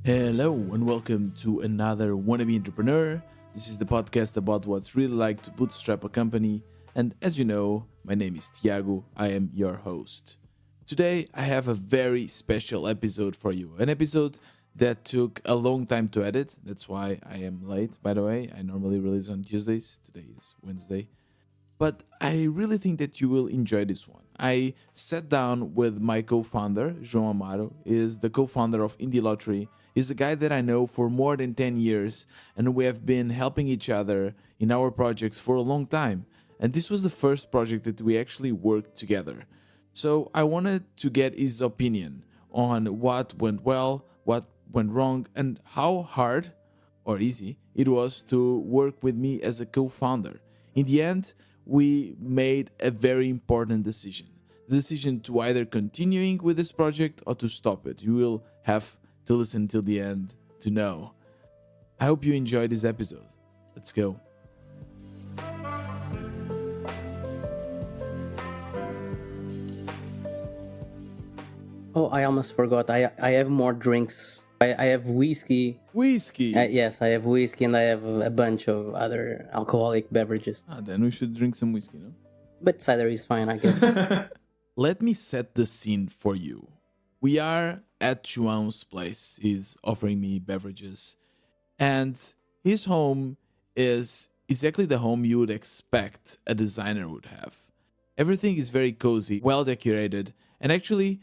Hello and welcome to another Wannabe Entrepreneur. This is the podcast about what's really like to bootstrap a company. And as you know, my name is Tiago. I am your host. Today, I have a very special episode for you. An episode that took a long time to edit. That's why I am late, by the way. I normally release on Tuesdays. Today is Wednesday. But I really think that you will enjoy this one. I sat down with my co-founder, João Amaro. He is the co-founder of Indie Lottery. He's a guy that I know for more than 10 years, and we have been helping each other in our projects for a long time. And this was the first project that we actually worked together. So I wanted to get his opinion on what went well, what went wrong, and how hard or easy it was to work with me as a co-founder. In the end, we made a very important decision. The decision to either continuing with this project or to stop it. You will have to listen till the end to know. I hope you enjoyed this episode. Let's go. Oh, I almost forgot. I have more drinks. I have whiskey. Whiskey. Yes, I have whiskey and I have a bunch of other alcoholic beverages. Then we should drink some whiskey, no? But cider is fine, I guess. Let me set the scene for you. We are at João's place. He's offering me beverages. And his home is exactly the home you would expect a designer would have. Everything is very cozy, well decorated, and actually,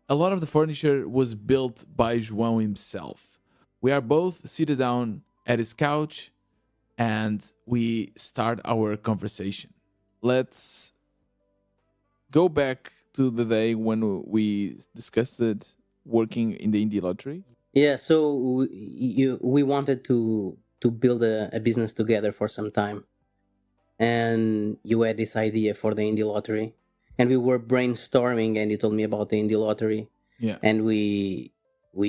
a lot of the furniture was built by João himself. We are both seated down at his couch and we start our conversation. Let's go back to the day when we discussed it working in the Indie Lottery. Yeah, so we wanted to build a business together for some time. And you had this idea for the Indie Lottery. And we were brainstorming and you told me about the Indie Lottery. Yeah. And we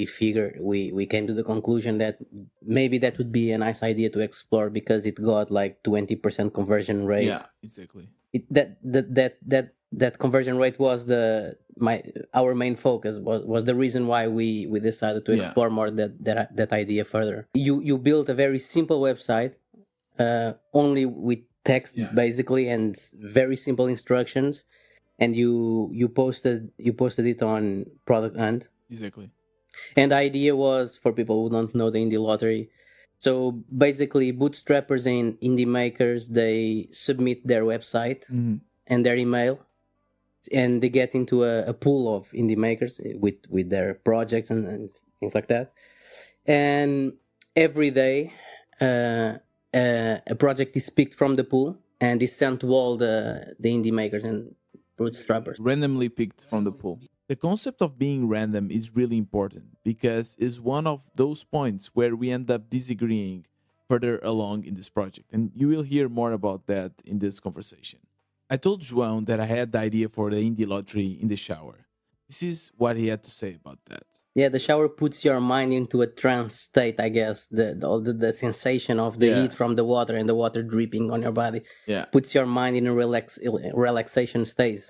figured, we came to the conclusion that maybe that would be a nice idea to explore because it got like 20% conversion rate. Yeah, exactly. That conversion rate was our main focus, was the reason why we decided to explore more that idea further. You built a very simple website, only with text basically and very simple instructions, and you posted it on Product Hunt. Exactly. And the idea was, for people who don't know the Indie Lottery, so basically bootstrappers and indie makers, they submit their website and their email, and they get into a pool of indie makers with their projects and things like that. And every day a project is picked from the pool and is sent to all the indie makers and bootstrappers. Randomly picked from the pool. The concept of being random is really important because it's one of those points where we end up disagreeing further along in this project. And you will hear more about that in this conversation. I told João that I had the idea for the Indie Lottery in the shower. This is what he had to say about that. Yeah, the shower puts your mind into a trance state, I guess. The sensation of the heat from the water and the water dripping on your body puts your mind in a relaxation state.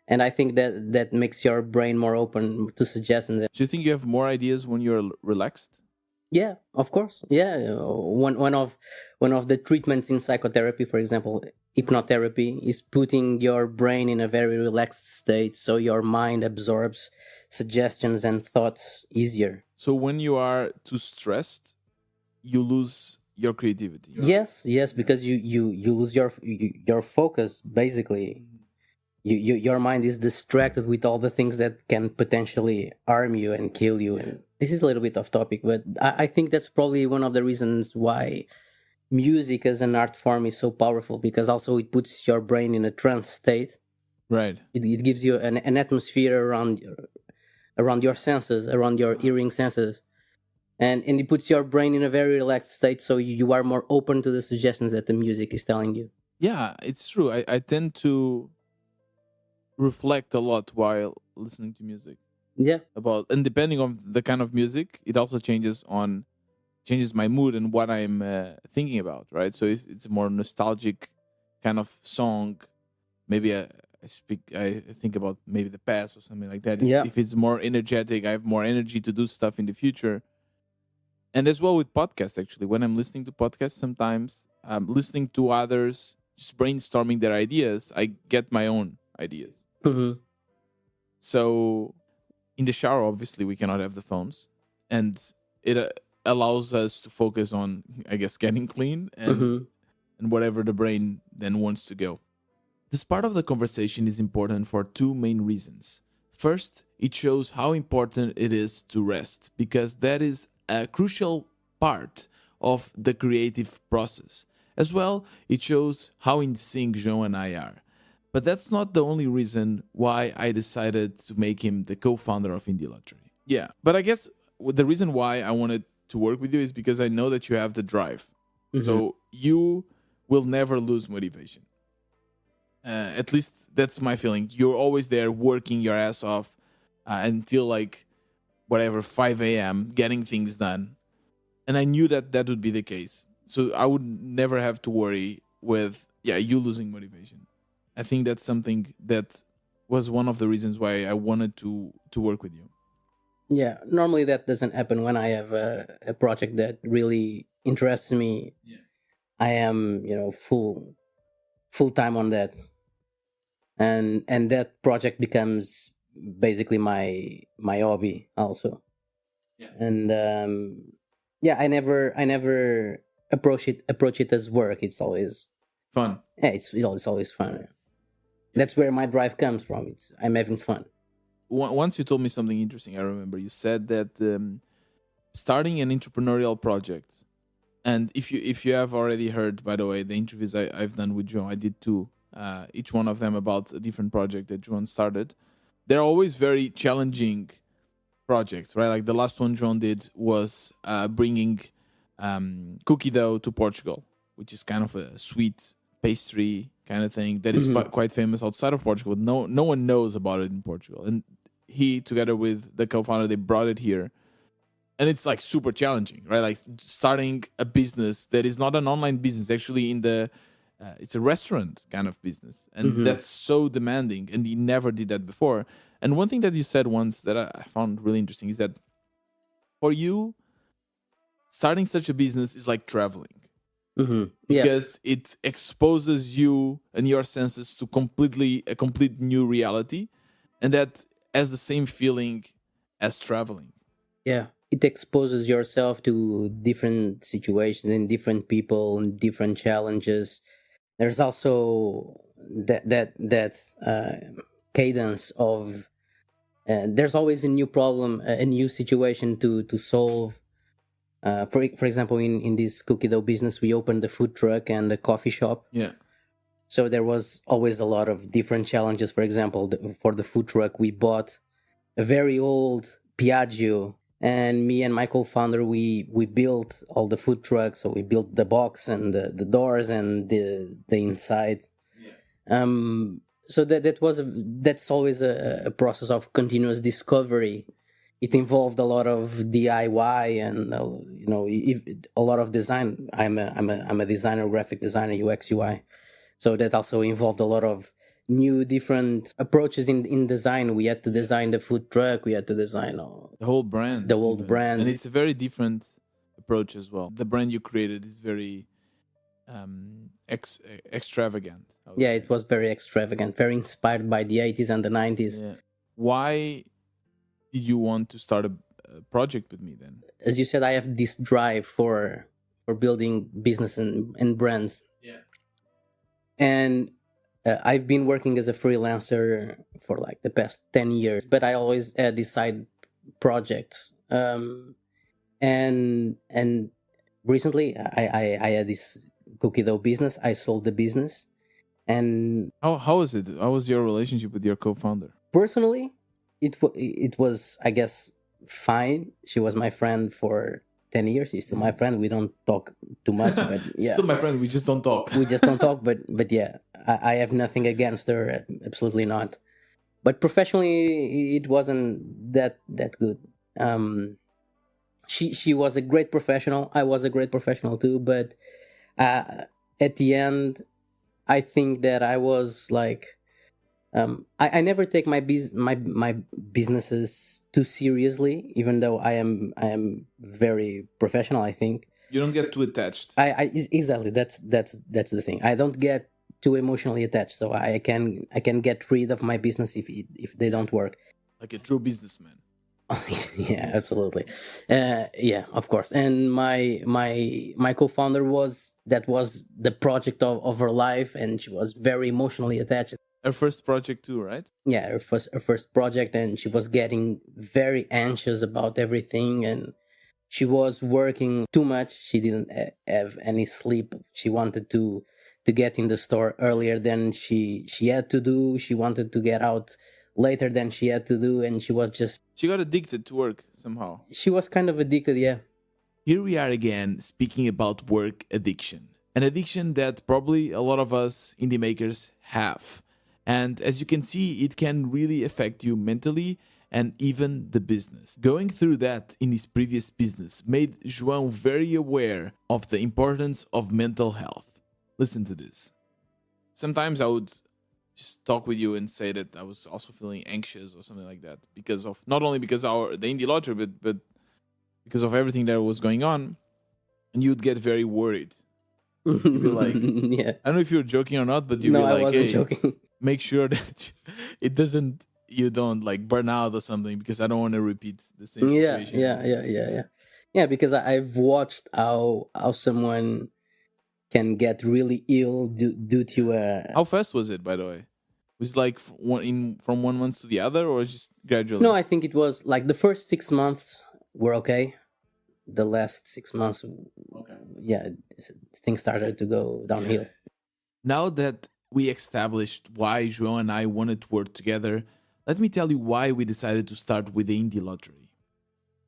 And I think that makes your brain more open to suggestions. Do you think you have more ideas when you're relaxed? Yeah, of course. Yeah, one of the treatments in psychotherapy, for example, hypnotherapy, is putting your brain in a very relaxed state, so your mind absorbs suggestions and thoughts easier. So when you are too stressed, you lose your creativity. Yes, because you lose your focus. Basically, your mind is distracted with all the things that can potentially harm you and kill you. And this is a little bit off topic, but I think that's probably one of the reasons why music as an art form is so powerful, because also it puts your brain in a trance state. Right. It gives you an atmosphere around your senses, around your hearing senses. And it puts your brain in a very relaxed state, so you are more open to the suggestions that the music is telling you. Yeah, it's true. I tend to reflect a lot while listening to music. Yeah. And depending on the kind of music, it also changes my mood and what I'm thinking about, right? So if it's a more nostalgic kind of song, maybe I think about maybe the past or something like that. If it's more energetic, I have more energy to do stuff in the future. And as well with podcasts, actually, when I'm listening to podcasts, sometimes I'm listening to others just brainstorming their ideas, I get my own ideas. Mm-hmm. So in the shower, obviously, we cannot have the phones, and it allows us to focus on, I guess, getting clean and whatever the brain then wants to go. This part of the conversation is important for two main reasons. First, it shows how important it is to rest, because that is a crucial part of the creative process. As well, it shows how in sync João and I are. But that's not the only reason why I decided to make him the co-founder of Indie Lottery. Yeah, but I guess the reason why I wanted to work with you is because I know that you have the drive. So you will never lose motivation. At least that's my feeling. You're always there working your ass off until like whatever 5 a.m. getting things done, and I knew that that would be the case. So I would never have to worry with you losing motivation. I think that's something that was one of the reasons why I wanted to work with you. Yeah, normally that doesn't happen when I have a project that really interests me. Yeah. I am, full time on that, and that project becomes basically my hobby also. Yeah. And I never approach it as work. It's always Fun. yeah, it's always fun. That's where my drive comes from. I'm having fun. Once you told me something interesting. I remember you said that starting an entrepreneurial project, and if you have already heard, by the way, the interviews I've done with João, I did two, each one of them about a different project that João started. They're always very challenging projects, right? Like the last one João did was bringing cookie dough to Portugal, which is kind of a sweet pastry kind of thing that is quite famous outside of Portugal, but no one knows about it in Portugal. And he, together with the co-founder, they brought it here, and it's like super challenging, right? Like starting a business that is not an online business, actually in the it's a restaurant kind of business, and that's so demanding, and he never did that before. And one thing that you said once that I found really interesting is that for you, starting such a business is like traveling, because it exposes you and your senses to a complete new reality, and that has the same feeling as traveling. Yeah, it exposes yourself to different situations and different people and different challenges. There's also that cadence of there's always a new problem, a new situation to solve. For example, in this cookie dough business, we opened the food truck and the coffee shop. Yeah. So there was always a lot of different challenges. For example, for the food truck, we bought a very old Piaggio, and me and my co-founder, we built all the food trucks. So we built the box and the doors and the inside. So that's always a process of continuous discovery. It involved a lot of DIY and a lot of design. I'm a designer, graphic designer, UX UI. So that also involved a lot of new different approaches in design. We had to design the food truck. We had to design the whole brand. The whole brand. And it's a very different approach as well. The brand you created is very extravagant. Yeah, it was very extravagant, very inspired by the 80s and the 90s. Yeah. Why did you want to start a project with me then? As you said, I have this drive for building business and brands. Yeah. And I've been working as a freelancer for like the past 10 years, but I always had these side projects. And recently I had this cookie dough business. I sold the business. And how was it? How was your relationship with your co-founder? Personally, it was, I guess, fine. She was my friend for 10 years. She's still my friend. We don't talk too much, but yeah. Still my friend. We just don't talk. We just don't talk, but yeah, I have nothing against her. Absolutely not. But professionally, it wasn't that good. She was a great professional. I was a great professional too. But at the end, I think that I was like I never take my businesses too seriously, even though I am very professional, I think. You don't get too attached. Exactly, that's the thing. I don't get too emotionally attached, so I can get rid of my business if they don't work. Like a true businessman. Yeah, absolutely. Yeah, of course. And my co-founder was the project of her life, and she was very emotionally attached. Her first project too, right? Yeah, her first project, and she was getting very anxious about everything, and she was working too much. She didn't have any sleep. She wanted to get in the store earlier than she had to do. She wanted to get out later than she had to do, and She got addicted to work somehow. she was kind of addicted. Yeah. Here we are again speaking about work addiction. An addiction that probably a lot of us indie makers have. And as you can see, it can really affect you mentally and even the business. Going through that in his previous business made João very aware of the importance of mental health. Listen to this. Sometimes I would just talk with you and say that I was also feeling anxious or something like that because of not only because our the indie lottery, but because of everything that was going on, and you'd get very worried. You'd be like, Yeah. I don't know if you're joking or not, but you'd No, be I like, wasn't hey, joking. make sure that you don't like burn out or something because I don't want to repeat the same Yeah, situation. yeah. Because I've watched how someone can get really ill due to a. How fast was it, by the way? Was it like from 1 month to the other, or just gradually? No, I think it was like the first 6 months were okay. The last 6 months, yeah, things started to go downhill. Now that we established why João and I wanted to work together, let me tell you why we decided to start with the indie lottery.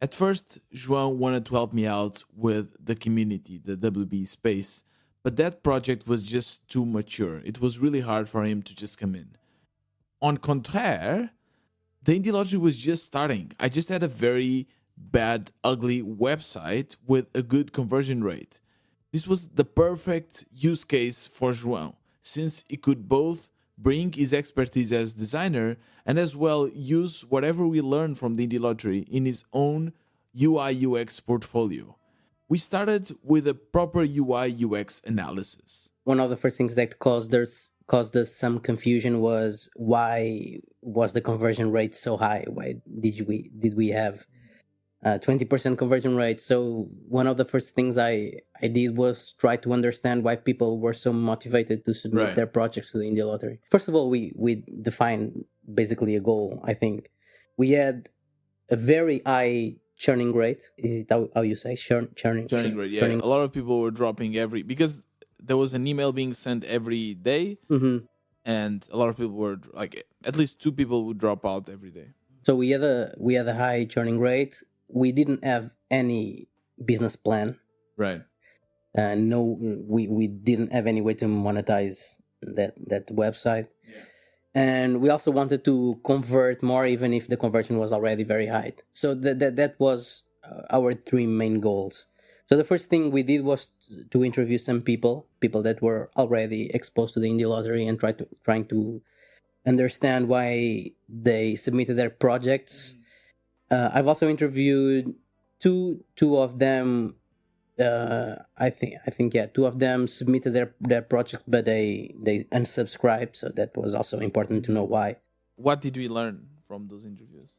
At first, João wanted to help me out with the community, the WB space, but that project was just too mature. It was really hard for him to just come in. On contraire, the indie lottery was just starting. I just had a very bad, ugly website with a good conversion rate. This was the perfect use case for João, since he could both bring his expertise as designer and as well use whatever we learned from the indie lottery in his own UI UX portfolio. We started with a proper UI UX analysis. One of the first things that caused us some confusion was why was the conversion rate so high? Why did we have 20% conversion rate? So one of the first things I did was try to understand why people were so motivated to submit Right. their projects to the India lottery. First of all, we defined basically a goal. I think we had a very high churning rate. Is it how you say churning rate, yeah. A lot of people were dropping because there was an email being sent every day, and a lot of people were like, at least 2 people would drop out every day. So we had a high churning rate. We didn't have any business plan. Right. No, we didn't have any way to monetize that website. Yeah. And we also wanted to convert more, even if the conversion was already very high. So that was our 3 main goals. So the first thing we did was to interview some people that were already exposed to the indie lottery, and trying to understand why they submitted their projects. I've also interviewed two of them. I think yeah, 2 of them submitted their projects, but they unsubscribed. So that was also important to know why. What did we learn from those interviews?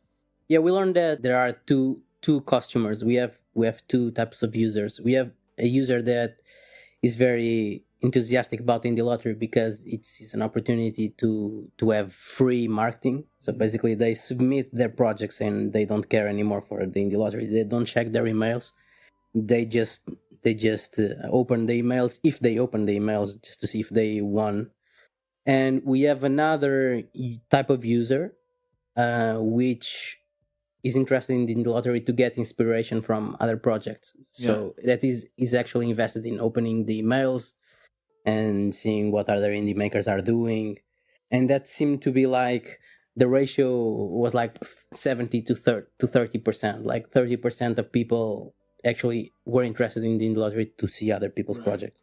Yeah, we learned that there are two customers. We have 2 types of users. We have a user that is very enthusiastic about indie lottery because it's an opportunity to have free marketing. So basically, they submit their projects and they don't care anymore for the indie lottery. They don't check their emails. They just open the emails, if they open the emails, just to see if they won. And we have another type of user, which is interested in the lottery to get inspiration from other projects. So that is actually invested in opening the emails and seeing what other indie makers are doing. And that seemed to be like the ratio was like 70 to 30%. Like 30% of people actually were interested in the indie lottery to see other people's projects.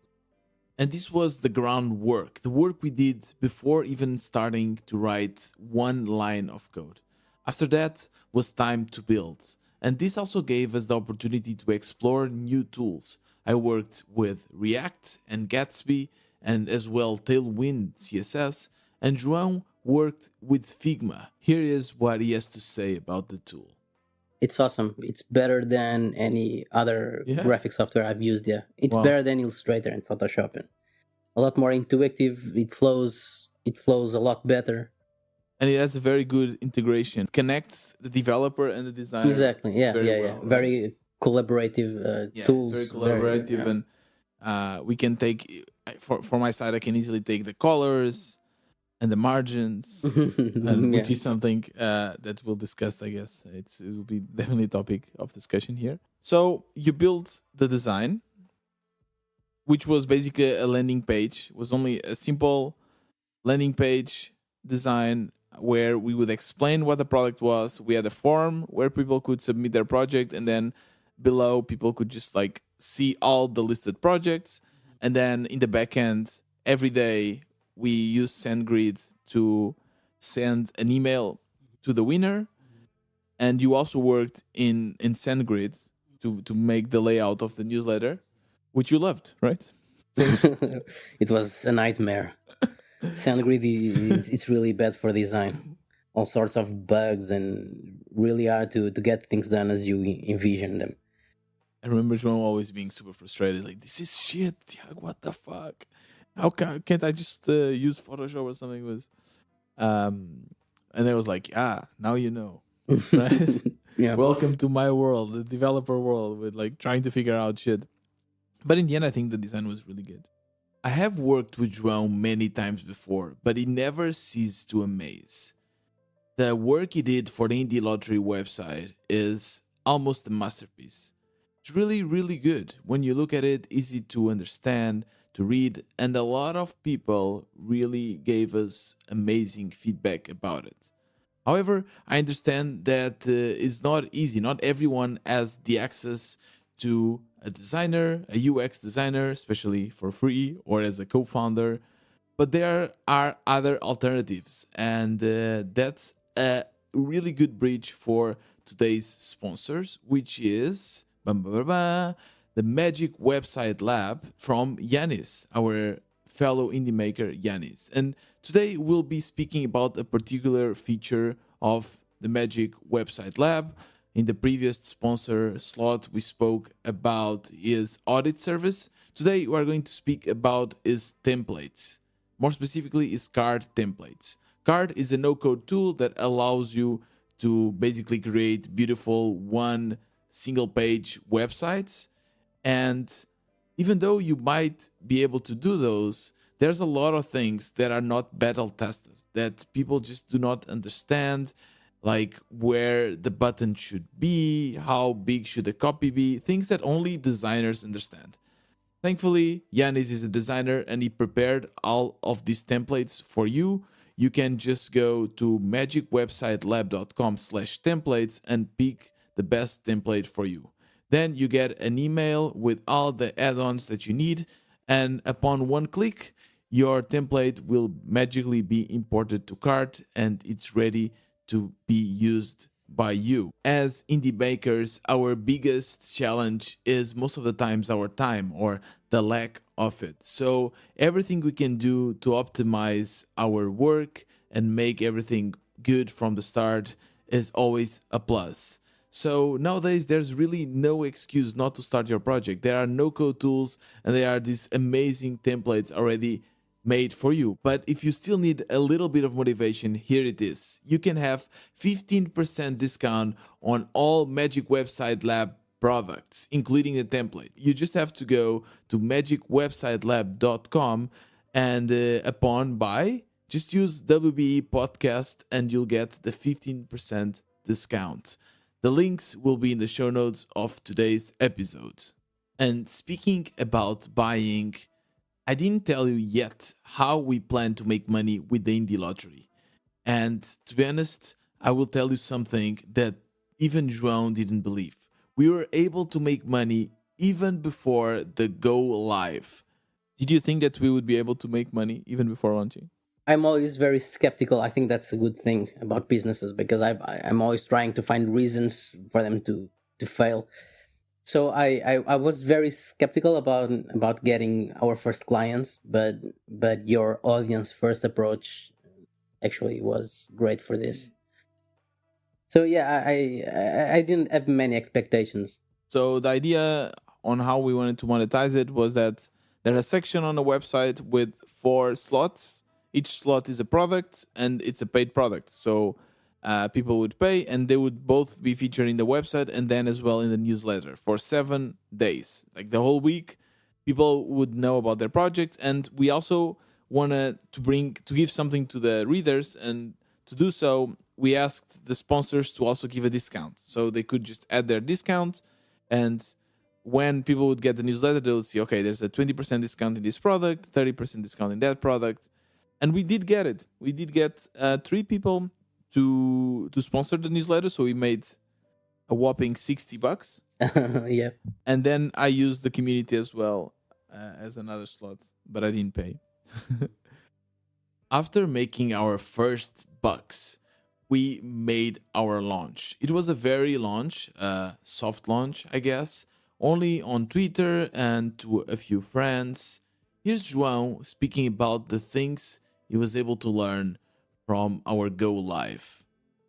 And this was the groundwork, the work we did before even starting to write one line of code. After that was time to build. And this also gave us the opportunity to explore new tools. I worked with React and Gatsby and as well Tailwind CSS, and João worked with Figma. Here is what he has to say about the tool. It's awesome. It's better than any other Yeah. graphic software I've used. Yeah, it's Wow. better than Illustrator and Photoshop. And a lot more intuitive. It flows. It flows a lot better. And it has a very good integration. It connects the developer and the designer. Exactly. Yeah. very Yeah. well, Yeah. right? Very collaborative Yeah, tools. it's very collaborative, and we can take for my side. I can easily take the colors and the margins, and which is something that we'll discuss. I guess it will be definitely a topic of discussion here. So you built the design, which was basically a landing page. It was only a simple landing page design where we would explain what the product was. We had a form where people could submit their project, and then below people could just like see all the listed projects. And then in the backend, every day we use SendGrid to send an email to the winner. And you also worked in SendGrid to make the layout of the newsletter, which you loved, right? It was a nightmare. SoundGrid it's really bad for design. All sorts of bugs and really hard to get things done as you envision them. I remember João always being super frustrated, like, this is shit, Tiago, what the fuck? How can't I just use Photoshop or something? And I was like, now you know, right? Yeah. Welcome to my world, the developer world, with like trying to figure out shit. But in the end, I think the design was really good. I have worked with João many times before, but he never ceased to amaze. The work he did for the Indie Lottery website is almost a masterpiece. It's really, really good. When you look at it, easy to understand, to read, and a lot of people really gave us amazing feedback about it. However, I understand that it's not easy. Not everyone has the access to a designer, a UX designer, especially for free or as a co founder. But there are other alternatives, and that's a really good bridge for today's sponsors, which is the Magic Website Lab from Yanis, our fellow indie maker Yanis. And today we'll be speaking about a particular feature of the Magic Website Lab. In the previous sponsor slot, we spoke about his audit service. Today we are going to speak about his templates. More specifically, is Card templates. Card is a no-code tool that allows you to basically create beautiful one single-page websites. And even though you might be able to do those, there's a lot of things that are not battle tested, that people just do not understand, like where the button should be, how big should the copy be, things that only designers understand. Thankfully, Yanis is a designer and he prepared all of these templates for you. You can just go to magicwebsitelab.com/templates and pick the best template for you. Then you get an email with all the add-ons that you need, and upon one click, your template will magically be imported to Cart and it's ready to be used by you. As indie makers, our biggest challenge is most of the times our time or the lack of it. So everything we can do to optimize our work and make everything good from the start is always a plus. So nowadays, there's really no excuse not to start your project. There are no-code tools and there are these amazing templates already made for you. But if you still need a little bit of motivation, here it is. You can have 15% discount on all Magic Website Lab products, including the template. You just have to go to magicwebsitelab.com and upon buy, just use WBE podcast and you'll get the 15% discount. The links will be in the show notes of today's episode. And speaking about buying, I didn't tell you yet how we plan to make money with the Indie Lottery. And to be honest, I will tell you something that even João didn't believe. We were able to make money even before the go live. Did you think that we would be able to make money even before launching? I'm always very skeptical. I think that's a good thing about businesses because I'm always trying to find reasons for them to fail. So I was very skeptical about getting our first clients, but your audience first approach actually was great for this. So yeah, I didn't have many expectations. So the idea on how we wanted to monetize it was that there's a section on the website with 4 slots. Each slot is a product, and it's a paid product. So people would pay, and they would both be featured in the website and then as well in the newsletter for 7 days, like the whole week. People would know about their project, and we also wanted to give something to the readers, and to do so, we asked the sponsors to also give a discount, so they could just add their discount. And when people would get the newsletter, they would see, okay, there's a 20% discount in this product, 30% discount in that product. And we did get it. We did get 3 people to sponsor the newsletter. So we made a whopping $60. Yeah. And then I used the community as well as another slot, but I didn't pay. After making our first bucks, we made our launch. It was a very launch, soft launch, I guess, only on Twitter and to a few friends. Here's João speaking about the things he was able to learn from our go live.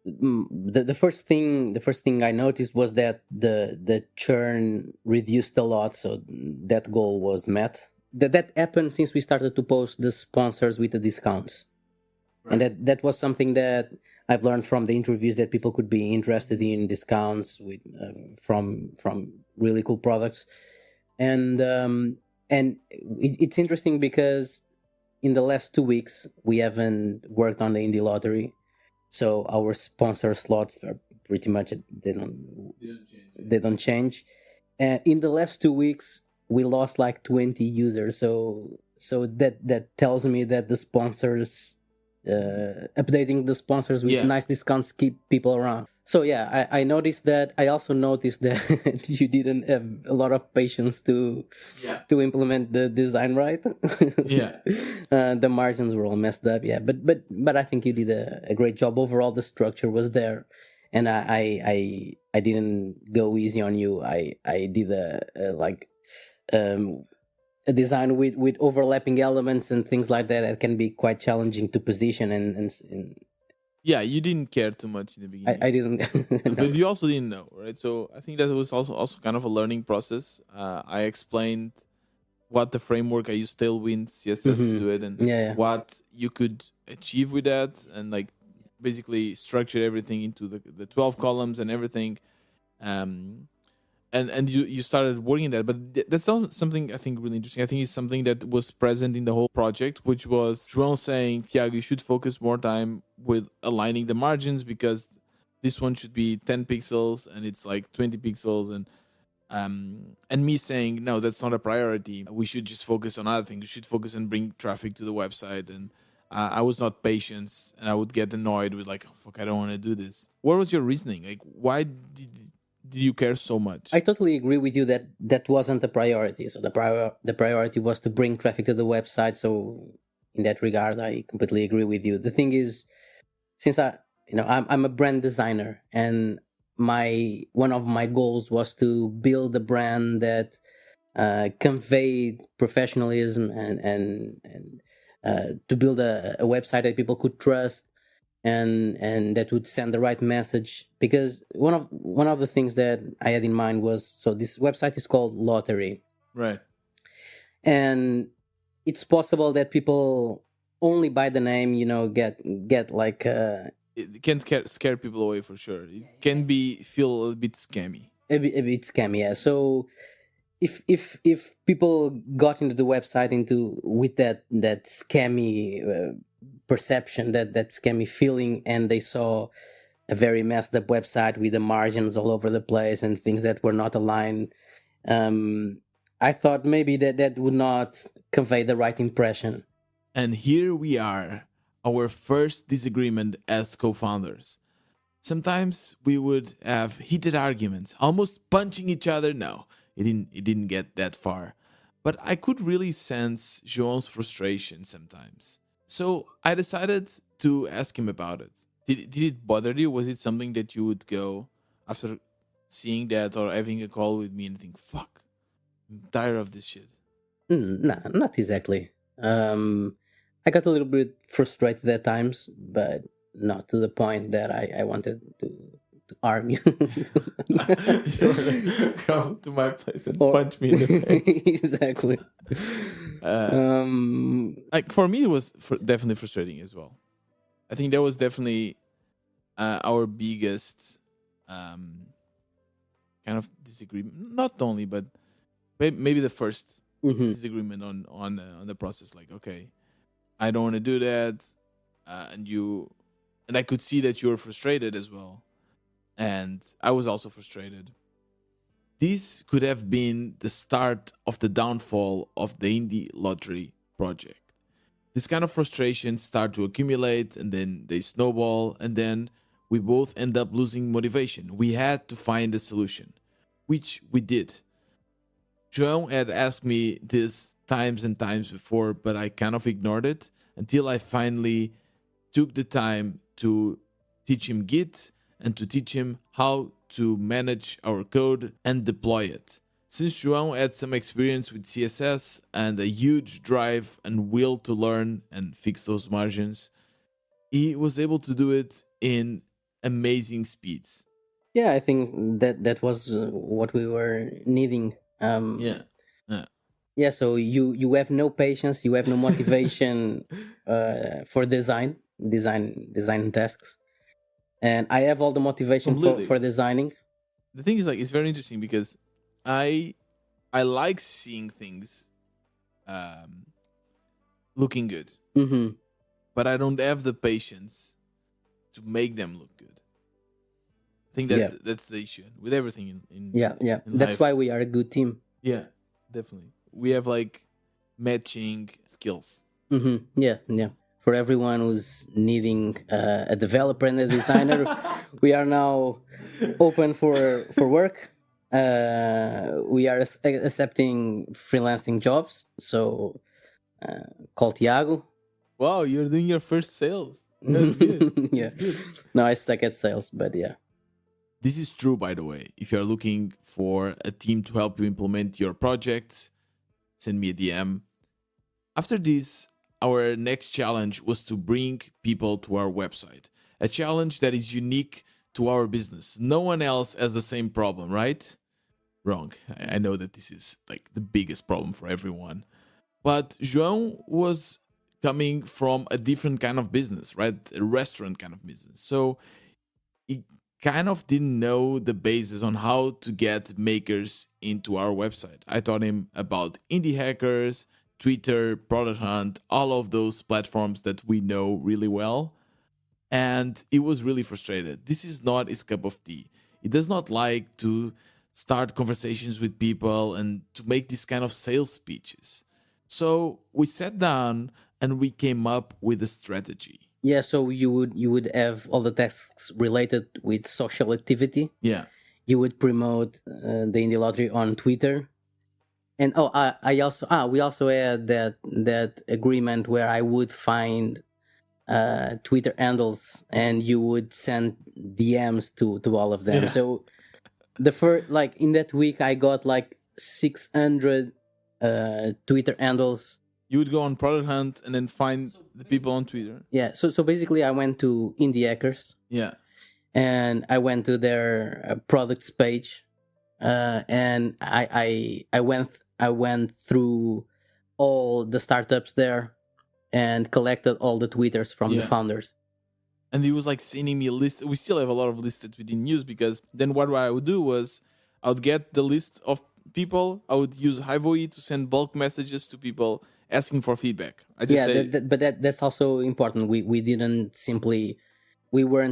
The first thing I noticed was that the churn reduced a lot, so that goal was met. That happened since we started to post the sponsors with the discounts. Right. And that was something that I've learned from the interviews, that people could be interested in discounts with from really cool products. And it's interesting because in the last 2 weeks we haven't worked on the indie lottery, so our sponsor slots are pretty much they don't change. And in the last 2 weeks we lost like 20 users, so that tells me that the sponsors updating the sponsors with nice discounts keep people around. So yeah, I noticed that. I also noticed that you didn't have a lot of patience to implement the design right. Yeah. The margins were all messed up. Yeah, but I think you did a great job. Overall, the structure was there, and I didn't go easy on you. I did a design with overlapping elements and things like that can be quite challenging to position and Yeah, you didn't care too much in the beginning. I didn't. No. But you also didn't know, right? So I think that was also kind of a learning process. I explained what the framework I used Tailwind CSS to do it, and what you could achieve with that, and like basically structure everything into the 12 columns and everything. And you started working that, but that's something I think really interesting. I think it's something that was present in the whole project, which was João saying, Tiago, you should focus more time with aligning the margins, because this one should be 10 pixels and it's like 20 pixels, and me saying, no, that's not a priority. We should just focus on other things. We should focus and bring traffic to the website. And I was not patient, and I would get annoyed with like, oh, fuck, I don't want to do this. What was your reasoning? Like, why did you care so much? I totally agree with you that wasn't the priority. So the priority was to bring traffic to the website. So in that regard, I completely agree with you. The thing is, since I'm a brand designer, and one of my goals was to build a brand that conveyed professionalism and to build a website that people could trust, and that would send the right message. Because one of the things that I had in mind was, so this website is called Lottery, right? And it's possible that people only by the name, get like it can scare people away for sure. It can feel a little bit scammy. A bit scammy, yeah. So if people got into the website with that scammy perception, that scammy feeling, and they saw a very messed up website with the margins all over the place and things that were not aligned, I thought maybe that would not convey the right impression. And here we are, our first disagreement as co-founders. Sometimes we would have heated arguments, almost punching each other. No, it didn't get that far. but I could really sense João's frustration sometimes. So I decided to ask him about it. Did it bother you? Was it something that you would go after seeing that or having a call with me and think, fuck, I'm tired of this shit? Nah, not exactly. I got a little bit frustrated at times, but not to the point that I wanted to harm you. You want to come to my place and Or punch me in the face? exactly. Uh, Um, like for me, it was definitely frustrating as well. I think that was definitely our biggest um, kind of disagreement. Not only, but maybe the first mhm. disagreement on the process. Like, okay, I don't want to do that, and I could see that you were frustrated as well, and I was also frustrated. This could have been the start of the downfall of the indie lottery project. This kind of frustrations start to accumulate and then they snowball, and then we both end up losing motivation. We had to find a solution, which we did. João had asked me this times and times before, but I kind of ignored it until I finally took the time to teach him Git and to teach him how to manage our code and deploy it. Since João had some experience with CSS and a huge drive and will to learn and fix those margins, he was able to do it in amazing speeds. Yeah, I think that was what we were needing. Yeah. Yeah. Yeah, so you have no patience, you have no motivation for design tasks, and I have all the motivation Completely. for designing. The thing is, like, it's very interesting because I I like seeing things um, looking good, Mm-hmm. but I don't have the patience to make them look good. I think Yeah, that's the issue with everything yeah. in That's life. why we are a good team. Yeah, definitely. We have like matching skills. Mm-hmm. Yeah. For everyone who's needing a developer and a designer, we are now open for work. We are accepting freelancing jobs. So call Tiago. Wow, you're doing your first sales. That's good. Yeah. That's good. No, I suck at sales, but yeah. This is true, by the way. If you're looking for a team to help you implement your projects, send me a DM. After this, our next challenge was to bring people to our website. A challenge that is unique to our business. No one else has the same problem, right? Wrong. I know that this is like the biggest problem for everyone. But João was coming from a different kind of business, right? A restaurant kind of business. So he kind of didn't know the basis on how to get makers into our website. I taught him about indie hackers, Twitter, Product Hunt, all of those platforms that we know really well. And he was really frustrated. This is not his cup of tea. He does not like to start conversations with people and to make this kind of sales speeches. So we sat down and we came up with a strategy. Yeah, so you would have all the tasks related with social activity. Yeah. You would promote the indie lottery on Twitter. And I also we also had that agreement where I would find Twitter handles and you would send DMs to all of them. Yeah. So the first, like, in that week I got like 600 Twitter handles. You would go on Product Hunt and then find the people on Twitter. Yeah, so basically I went to Indie Hackers Yeah. and I went to their products page, and I went through all the startups there and collected all the tweeters from the Yeah. founders. And he was like sending me a list. We still have a lot of lists that we didn't use because then what I would do was I would get the list of people. I would use Hivoe to send bulk messages to people asking for feedback. I just Yeah, say, but that's also important. We weren't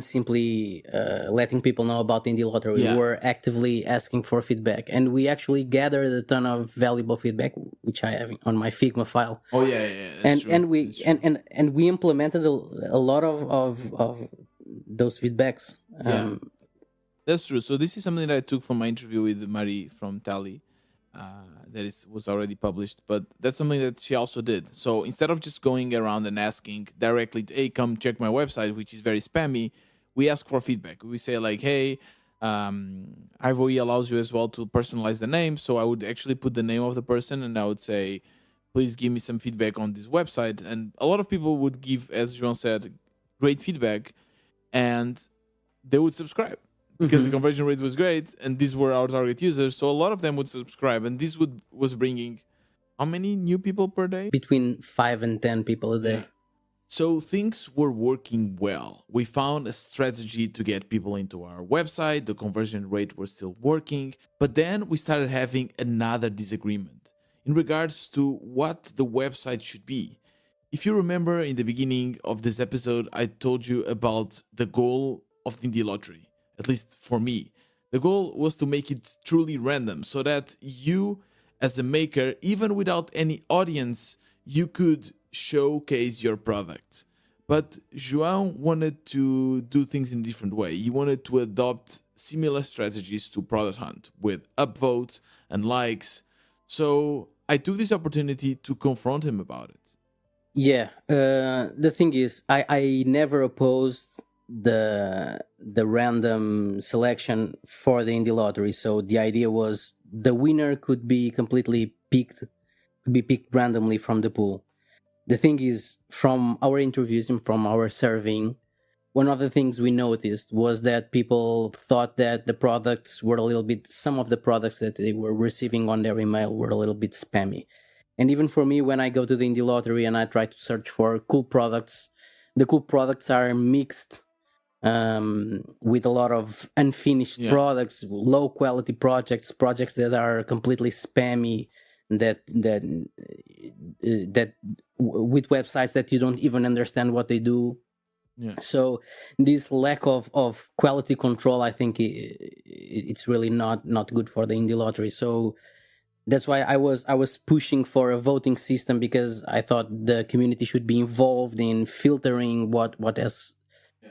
simply letting people know about Indie Lottery. Yeah. We were actively asking for feedback, and we actually gathered a ton of valuable feedback, which I have on my Figma file. oh yeah, that's true. And we That's true. and we implemented a lot of those feedbacks. Yeah. That's true. So this is something that I took from my interview with Marie from Tally. was already published, but that's something that she also did. So instead of just going around and asking directly, "Hey, come check my website," which is very spammy, we ask for feedback. We say like, "Hey, Ivory allows you as well to personalize the name." So I would actually put the name of the person, and I would say, "Please give me some feedback on this website." And a lot of people would give, as João said, great feedback, and they would subscribe because the conversion rate was great, and these were our target users. So a lot of them would subscribe, and this was bringing how many new people per day? Between 5 and 10 people a day. Yeah. So things were working well. We found a strategy to get people into our website. The conversion rate was still working, but then we started having another disagreement in regards to what the website should be. If you remember in the beginning of this episode, I told you about the goal of the indie lottery, at least for me. The goal was to make it truly random so that you, as a maker, even without any audience, you could showcase your product. But João wanted to do things in a different way. He wanted to adopt similar strategies to Product Hunt with upvotes and likes. So I took this opportunity to confront him about it. Yeah, the thing is, I never opposed the random selection for the indie lottery. So the idea was the winner could be completely picked, could be picked randomly from the pool. The thing is, from our interviews and from our surveying, one of the things we noticed was that people thought that the products were a little bit, some of the products that they were receiving on their email were a little bit spammy. And even for me, when I go to the indie lottery and I try to search for cool products, the cool products are mixed with a lot of unfinished products, low quality projects that are completely spammy, that with websites that you don't even understand what they do. Yeah. So this lack of quality control, I think it's really not good for the indie lottery. So that's why I was pushing for a voting system, because I thought the community should be involved in filtering what has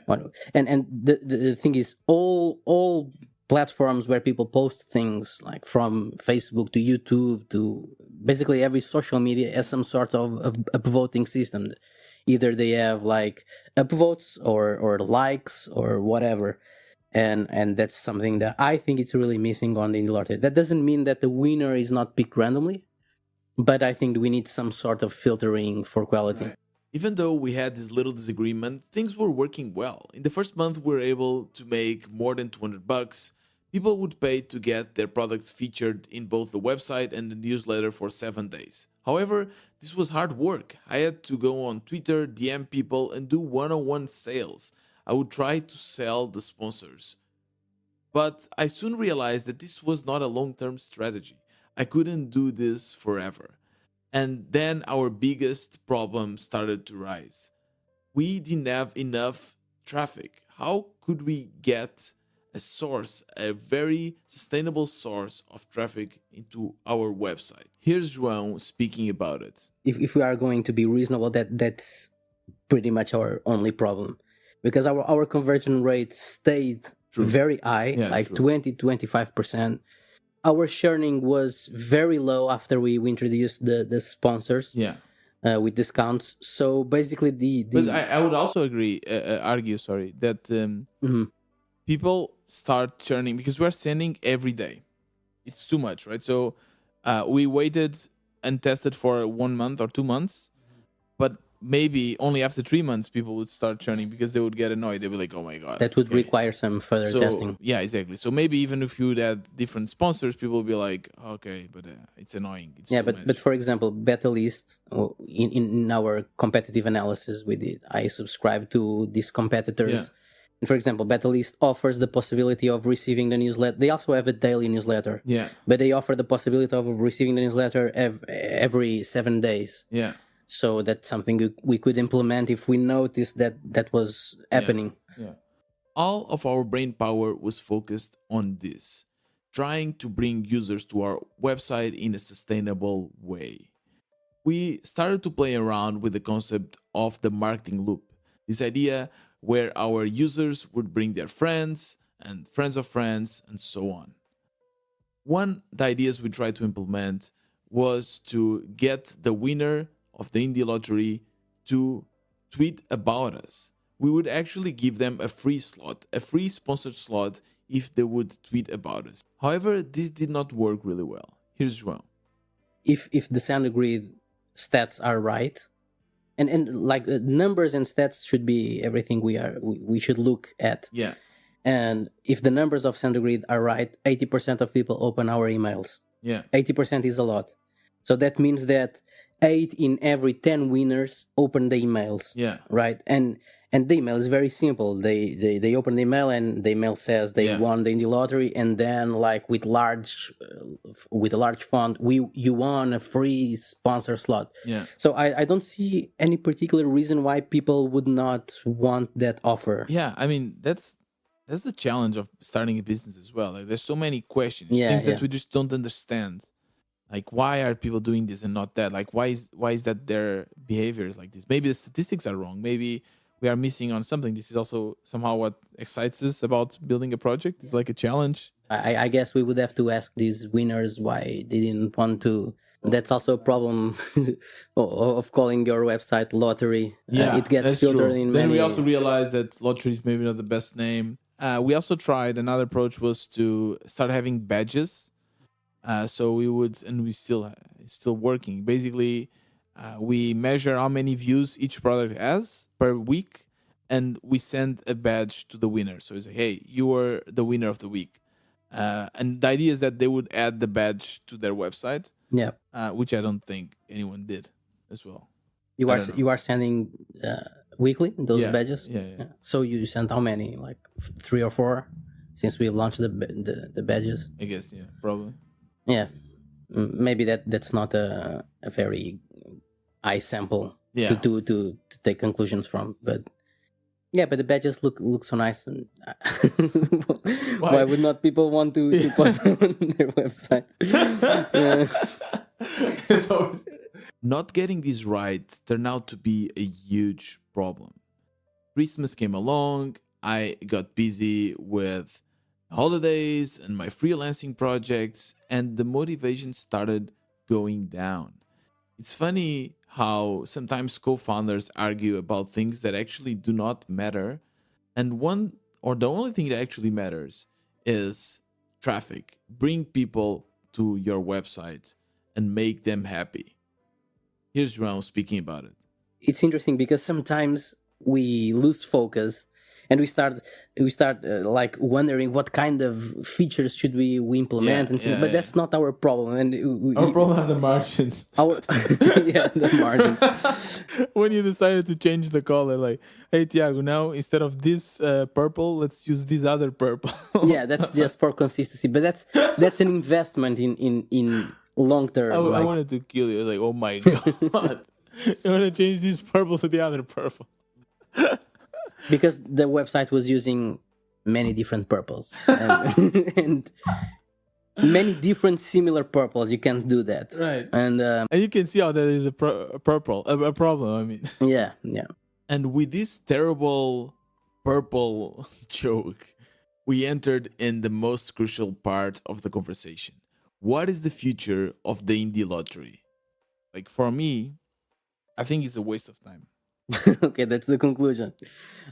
what. And the thing is, all platforms where people post things, like from Facebook to YouTube to basically every social media, has some sort of voting system. Either they have like upvotes or likes or whatever. And that's something that I think it's really missing on the indie lottery. That doesn't mean that the winner is not picked randomly, but I think we need some sort of filtering for quality. Right. Even though we had this little disagreement, things were working well. In the first month, we were able to make more than $200. People would pay to get their products featured in both the website and the newsletter for 7 days. However, this was hard work. I had to go on Twitter, DM people, and do one-on-one sales. I would try to sell the sponsors. But I soon realized that this was not a long term strategy. I couldn't do this forever. And then our biggest problem started to rise. We didn't have enough traffic. How could we get a very sustainable source of traffic into our website? Here's João speaking about it. If we are going to be reasonable, that's pretty much our only problem, because our conversion rate stayed very high, like 20-25%. Our churning was very low after we introduced the sponsors. With discounts. So basically, but I would also argue, that people start churning because we're sending every day. It's too much, right? So we waited and tested for 1 month or 2 months, but maybe only after 3 months people would start churning because they would get annoyed. They'd be like, "Oh my god!" That would require some further testing. Yeah, exactly. So maybe even if you would add different sponsors, people would be like, "Okay, but it's annoying." It's but for example, BetaList, in our competitive analysis we did, I subscribe to these competitors. Yeah. And for example, BetaList offers the possibility of receiving the newsletter. They also have a daily newsletter. Yeah. But they offer the possibility of receiving the newsletter every 7 days. Yeah. So that's something we could implement if we noticed that was happening. Yeah. All of our brain power was focused on this, trying to bring users to our website in a sustainable way. We started to play around with the concept of the marketing loop, this idea where our users would bring their friends and friends of friends and so on. the ideas we tried to implement was to get the winner of the indie lottery to tweet about us. We would actually give them a free slot, a free sponsored slot, if they would tweet about us. However, this did not work really well. Here's João. If the sound grid stats are right, and like numbers and stats should be everything we should look at. Yeah. And if the numbers of SoundGrid are right, 80% of people open our emails. Yeah. 80% is a lot. So that means that 8 in every 10 winners open the emails. Yeah. Right? And the email is very simple. They open the email and the email says they won the indie lottery, and then like with a large font, you won a free sponsor slot. Yeah. So I don't see any particular reason why people would not want that offer. Yeah, I mean that's the challenge of starting a business as well. Like there's so many questions, things that we just don't understand. Like why are people doing this and not that? Like why is that their behavior is like this? Maybe the statistics are wrong. Maybe we are missing on something. This is also somehow what excites us about building a project. It's like a challenge. I guess we would have to ask these winners why they didn't want to. That's also a problem of calling your website lottery. Yeah, it gets filtered in Then many. we also realized that lottery is maybe not the best name. We also tried another approach was to start having badges. So we would, and we still it's still working. Basically, we measure how many views each product has per week, and we send a badge to the winner. So it's like, hey, you were the winner of the week. And the idea is that they would add the badge to their website. Yeah. Which I don't think anyone did as well. You are sending weekly those badges. Yeah. So you sent how many? Like 3 or 4 since we launched the badges. I guess probably. Yeah, maybe that's not a very high sample to take conclusions from, but but the badges look so nice. And why would not people want to post them on their website? Not getting this right turned out to be a huge problem. Christmas came along. I got busy with holidays and my freelancing projects, and the motivation started going down. It's funny how sometimes co-founders argue about things that actually do not matter, and the only thing that actually matters is traffic. Bring people to your website and make them happy. Here's João speaking about it. It's interesting because sometimes we lose focus and we start like wondering what kind of features should we implement, but that's not our problem. And our problem are the margins. The margins. When you decided to change the color, like, hey Tiago, now instead of this purple, let's use this other purple. That's just for consistency, but that's an investment in long term. I wanted to kill you. Like, oh my god, you want to change this purple to the other purple. Because the website was using many different purples and many different similar purples. You can't do that, right? And you can see how that is a problem. I mean, yeah. And with this terrible purple joke, we entered in the most crucial part of the conversation. What is the future of the indie lottery? Like for me, I think it's a waste of time. Okay, that's the conclusion.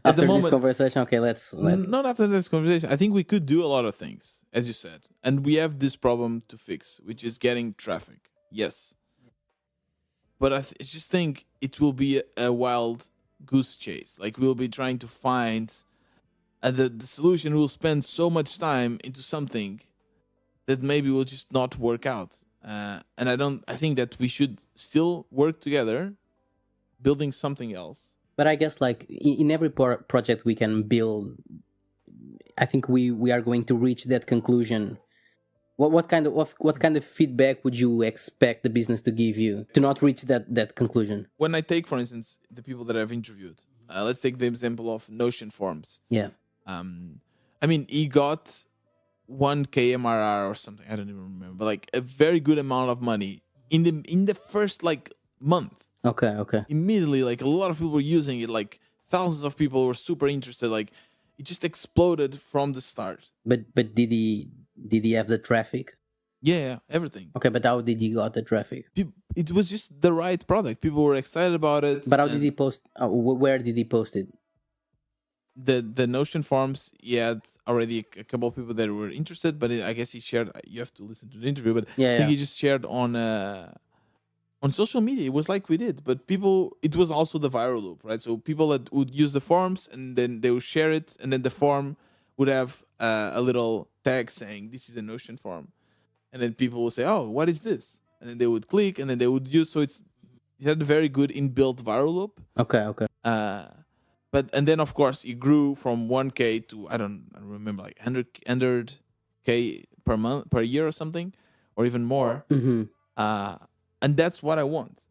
After this conversation, okay, let's not after this conversation. I think we could do a lot of things, as you said, and we have this problem to fix, which is getting traffic. Yes, but I just think it will be a wild goose chase. Like we'll be trying to find the solution. We'll spend so much time into something that maybe will just not work out. And I think that we should still work together, building something else. But I guess like in every project we can build, I think we are going to reach that conclusion. What kind of feedback would you expect the business to give you to not reach that conclusion? When I take, for instance, the people that I've interviewed, let's take the example of Notion Forms. Yeah. I mean, he got 1K MRR or something. I don't even remember, but like a very good amount of money in the first like month. Okay. Immediately, like a lot of people were using it. Like thousands of people were super interested. Like it just exploded from the start. But did he have the traffic? Yeah, everything. Okay, but how did he got the traffic? It was just the right product. People were excited about it. But how did he post? Where did he post it? The Notion forums, he had already a couple of people that were interested, but I guess he shared. You have to listen to the interview, but I think he just shared on social media. It was like we did, but people. It was also the viral loop, right? So people that would use the forums and then they would share it, and then the forum would have a little tag saying this is a Notion forum, and then people would say, "Oh, what is this?" And then they would click, and then they would use. So it had a very good inbuilt viral loop. Okay. But and then of course it grew from 1K to I don't remember, like 100K per year or something, or even more. Mm-hmm. And that's what I want.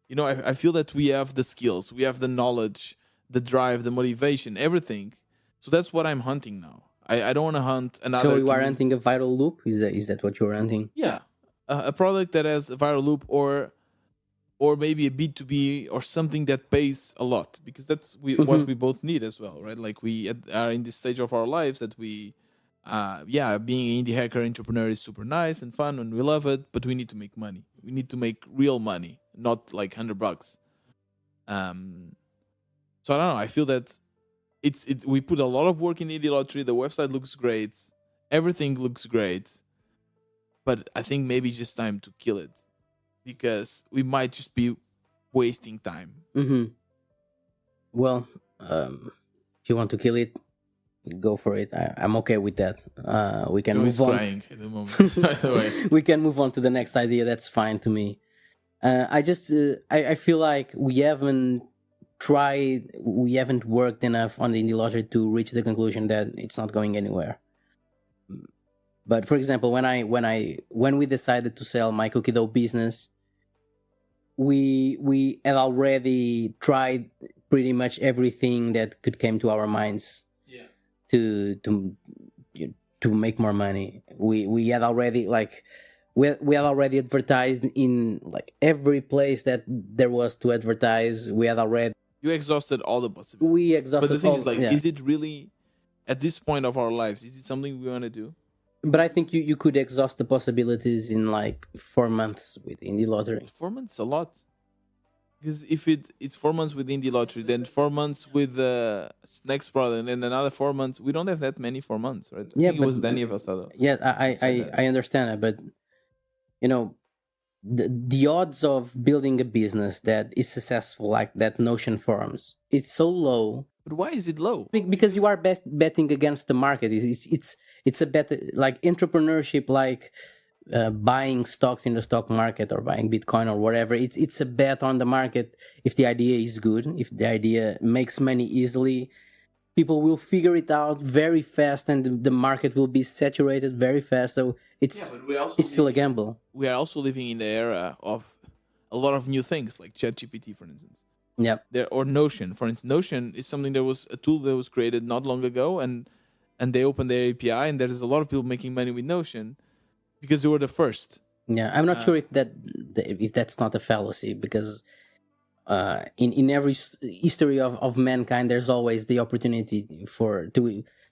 You know, I feel that we have the skills, we have the knowledge, the drive, the motivation, everything. So that's what I'm hunting now. I don't want to hunt another. So you are hunting a viral loop? Is that what you're hunting? Yeah, a product that has a viral loop, or maybe a B2B or something that pays a lot, because that's what we both need as well, right? Like we are in this stage of our lives that we, being an indie hacker entrepreneur is super nice and fun and we love it, but we need to make money. We need to make real money, not like $100. So I don't know. I feel that it's we put a lot of work in Indie Lottery. The website looks great, everything looks great, but I think maybe it's just time to kill it, because we might just be wasting time. Mm-hmm. Well, if you want to kill it, go for it. I'm okay with that. We can move on. Crying at the moment. By the way, we can move on to the next idea. That's fine to me. I feel like we haven't worked enough on the Indie Lottery to reach the conclusion that it's not going anywhere. But for example, when we decided to sell my cookie dough business, we had already tried pretty much everything that could come to our minds. Yeah. To make more money. We had already we had already advertised in like every place that there was to advertise. We had already. You exhausted all the possibilities. We exhausted. But the thing is, like, is it really at this point of our lives? Is it something we want to do? But I think you could exhaust the possibilities in like 4 months with Indie Lottery. 4 months a lot. Because if it's 4 months with Indie Lottery, then 4 months with the next product, and then another 4 months. We don't have that many 4 months, right? I think it was Danny Avasado. Yeah, I understand it, but you know, the odds of building a business that is successful like that Notion forums, it's so low. But why is it low? Because you are betting against the market. It's a bet, like entrepreneurship, like buying stocks in the stock market or buying Bitcoin or whatever. It's a bet on the market. If the idea is good, if the idea makes money easily, people will figure it out very fast, and the market will be saturated very fast. So it's still a gamble. We are also living in the era of a lot of new things, like ChatGPT, for instance. Yeah. Or Notion, for instance. Notion is something that was a tool that was created not long ago, and they opened their API, and there's a lot of people making money with Notion because they were the first. Yeah, I'm not sure if that's not a fallacy, because in every history of mankind, there's always the opportunity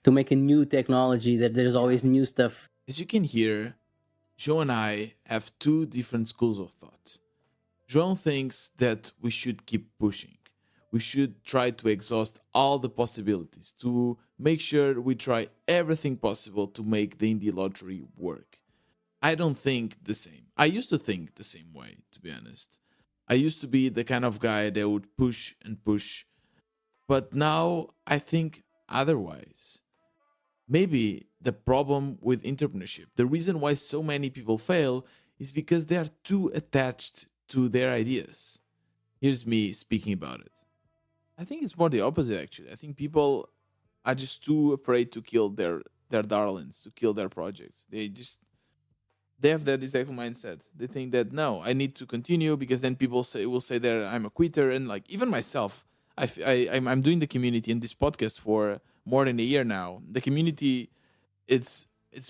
to make a new technology. That there's always new stuff. As you can hear, João and I have two different schools of thought. João thinks that we should keep pushing. We should try to exhaust all the possibilities, to make sure we try everything possible to make the Indie Lottery work. I don't think the same. I used to think the same way, to be honest. I used to be the kind of guy that would push and push. But now I think otherwise. Maybe the problem with entrepreneurship, the reason why so many people fail, is because they are too attached to their ideas. Here's me speaking about it. I think it's more the opposite, actually. I think people are just too afraid to kill their darlings, to kill their projects. They have that exact mindset. They think that, no, I need to continue, because then people will say that I'm a quitter. And like, even myself, I'm doing the community and this podcast for more than a year now. The community, it's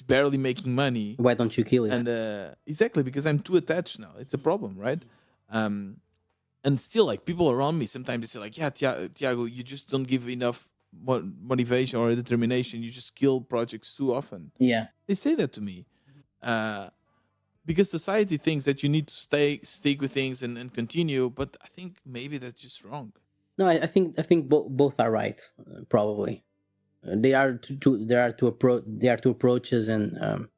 barely making money. Why don't you kill it? And exactly, because I'm too attached now. It's a problem, right? And still, like, people around me sometimes they say, like, yeah, Tiago, you just don't give enough motivation or determination. You just kill projects too often. Yeah, they say that to me. because society thinks that you need to stick with things and continue, but I think maybe that's just wrong. No, I think both are right. Probably they are two approaches, and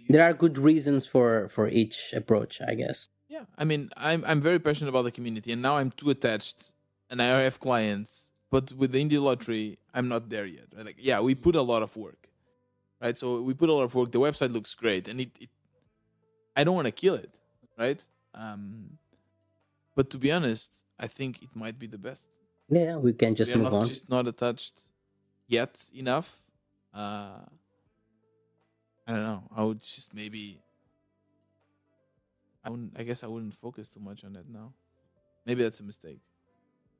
there are good reasons for each approach, I guess. Yeah, I mean, I'm very passionate about the community, and now I'm too attached, and I have clients. But with the indie lottery, I'm not there yet. Right? Like, yeah, we put a lot of work, right? So we put a lot of work. The website looks great, and I don't want to kill it, right? Um, but to be honest, I think it might be the best. Yeah, we can We just are move not on. just not attached yet enough. Uh, I don't know. I would just maybe. I guess I wouldn't focus too much on that now. Maybe that's a mistake.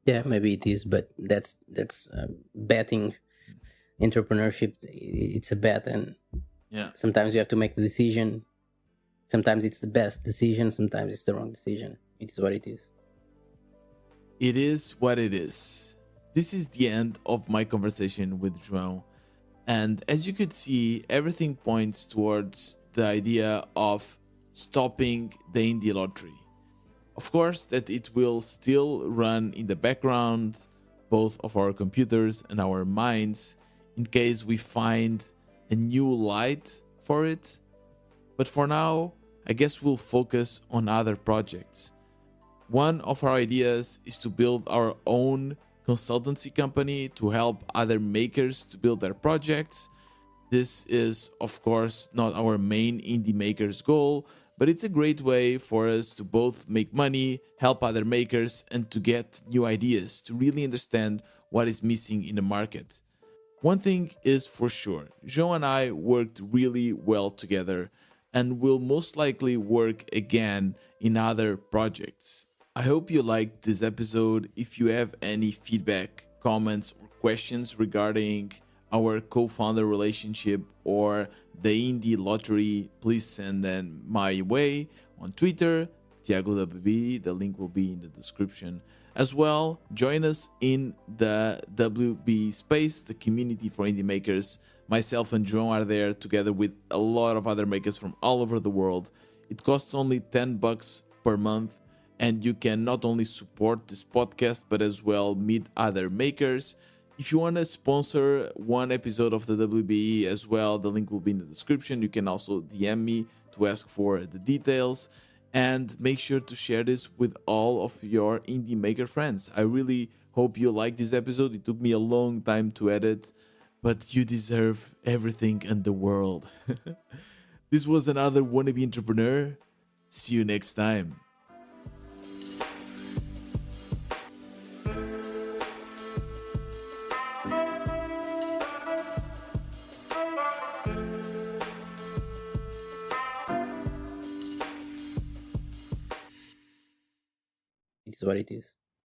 Yeah, maybe it is, but that's betting. Entrepreneurship, it's a bet, and Yeah. sometimes you have to make the decision. Sometimes it's the best decision, sometimes it's the wrong decision. It is what it is. It is what it is. This is the end of my conversation with João. And as you could see, everything points towards the idea of stopping the indie lottery. Of course, that it will still run in the background, both of our computers and our minds, in case we find a new light for it. But for now, I guess we'll focus on other projects. One of our ideas is to build our own consultancy company to help other makers to build their projects. This is, of course, not our main indie makers goal, but it's a great way for us to both make money, help other makers, and to get new ideas, to really understand what is missing in the market. One thing is for sure, João and I worked really well together and will most likely work again in other projects. I hope you liked this episode. If you have any feedback, comments, or questions regarding our co founder relationship or the indie lottery, please send them my way on Twitter, TiagoWB. The link will be in the description. As well, join us in the WB space, the community for indie makers. Myself and João are there together with a lot of other makers from all over the world. It costs only $10 per month, and you can not only support this podcast but as well meet other makers. If you want to sponsor one episode of the WBE as well, the link will be in the description. You can also DM me to ask for the details, and make sure to share this with all of your indie maker friends. I really hope you like this episode. It took me a long time to edit, but you deserve everything in the world. This was another wannabe entrepreneur. See you next time. It is what it is.